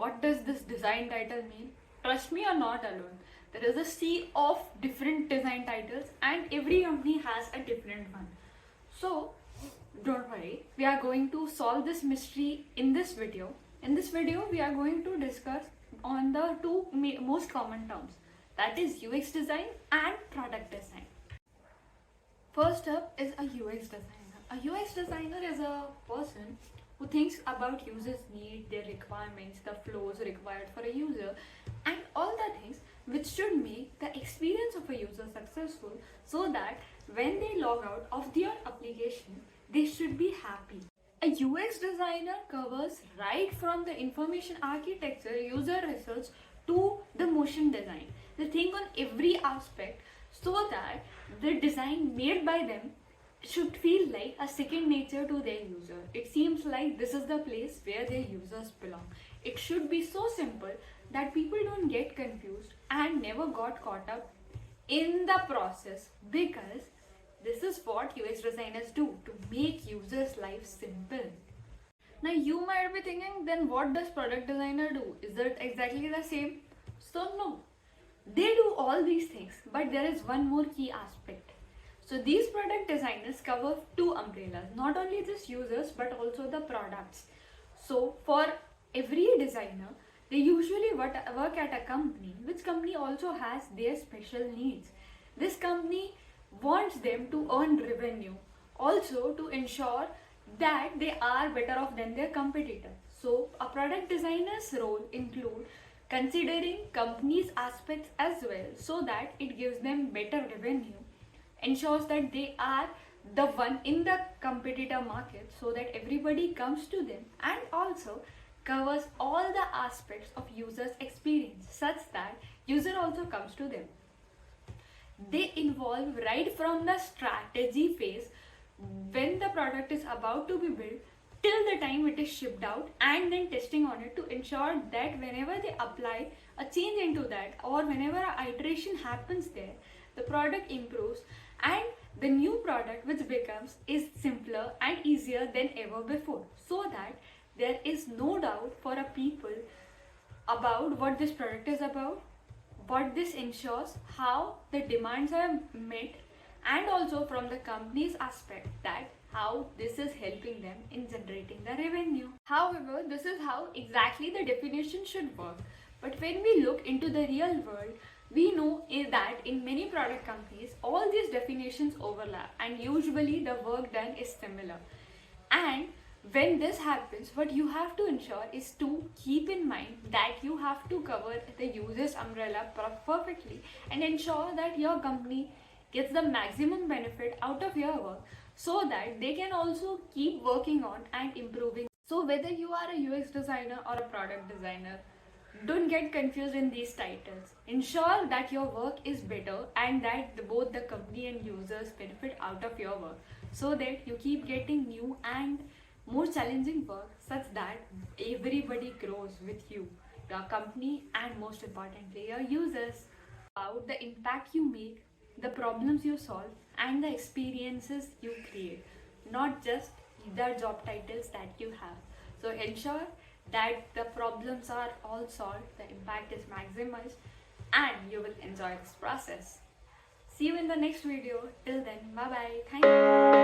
what does this design title mean? Trust me, you're not alone. There is a sea of different design titles and every company has a different one. So don't worry, we are going to solve this mystery in this video. In this video, we are going to discuss on the two most common terms, that is UX design and product design. First up is a UX designer. A UX designer is a person who thinks about users' needs, their requirements, the flows required for a user, and all the things which should make the experience of a user successful so that when they log out of their application, they should be happy. A UX designer covers right from the information architecture, user research to the motion design. They think on every aspect so that the design made by them should feel like a second nature to their user. It seems like this is the place where their users belong. It should be so simple that people don't get confused and never got caught up in the process, because this is what UX designers do to make users' life simple. Now you might be thinking, then what does product designer do? Is it exactly the same? So no, they do all these things, but there is one more key aspect. So these product designers cover two umbrellas, not only just users but also the products. So for every designer, they usually work at a company, which company also has their special needs. This company wants them to earn revenue, also to ensure that they are better off than their competitor. So a product designer's role includes considering companies' aspects as well, so that it gives them better revenue, ensures that they are the one in the competitor market so that everybody comes to them, and also covers all the aspects of user's experience such that user also comes to them. They involve right from the strategy phase, when the product is about to be built, till the time it is shipped out, and then testing on it to ensure that whenever they apply a change into that, or whenever an iteration happens there, the product improves and the new product which becomes is simpler and easier than ever before, so that there is no doubt for a people about what this product is about, what this ensures, how the demands are met, and also from the company's aspect that how this is helping them in generating the revenue. However, this is how exactly the definition should work. But when we look into the real world, we know that in many product companies, all these definitions overlap and usually the work done is similar. And when this happens, what you have to ensure is to keep in mind that you have to cover the user's umbrella perfectly and ensure that your company gets the maximum benefit out of your work, so that they can also keep working on and improving. So whether you are a UX designer or a product designer, don't get confused in these titles. Ensure that your work is better and that both the company and users benefit out of your work, so that you keep getting new and more challenging work such that everybody grows with you, your company, and most importantly your users. About the impact you make, the problems you solve, and the experiences you create, not just the job titles that you have. So ensure that the problems are all solved, the impact is maximized, and you will enjoy this process. See you in the next video. Till then, bye bye. Thank you.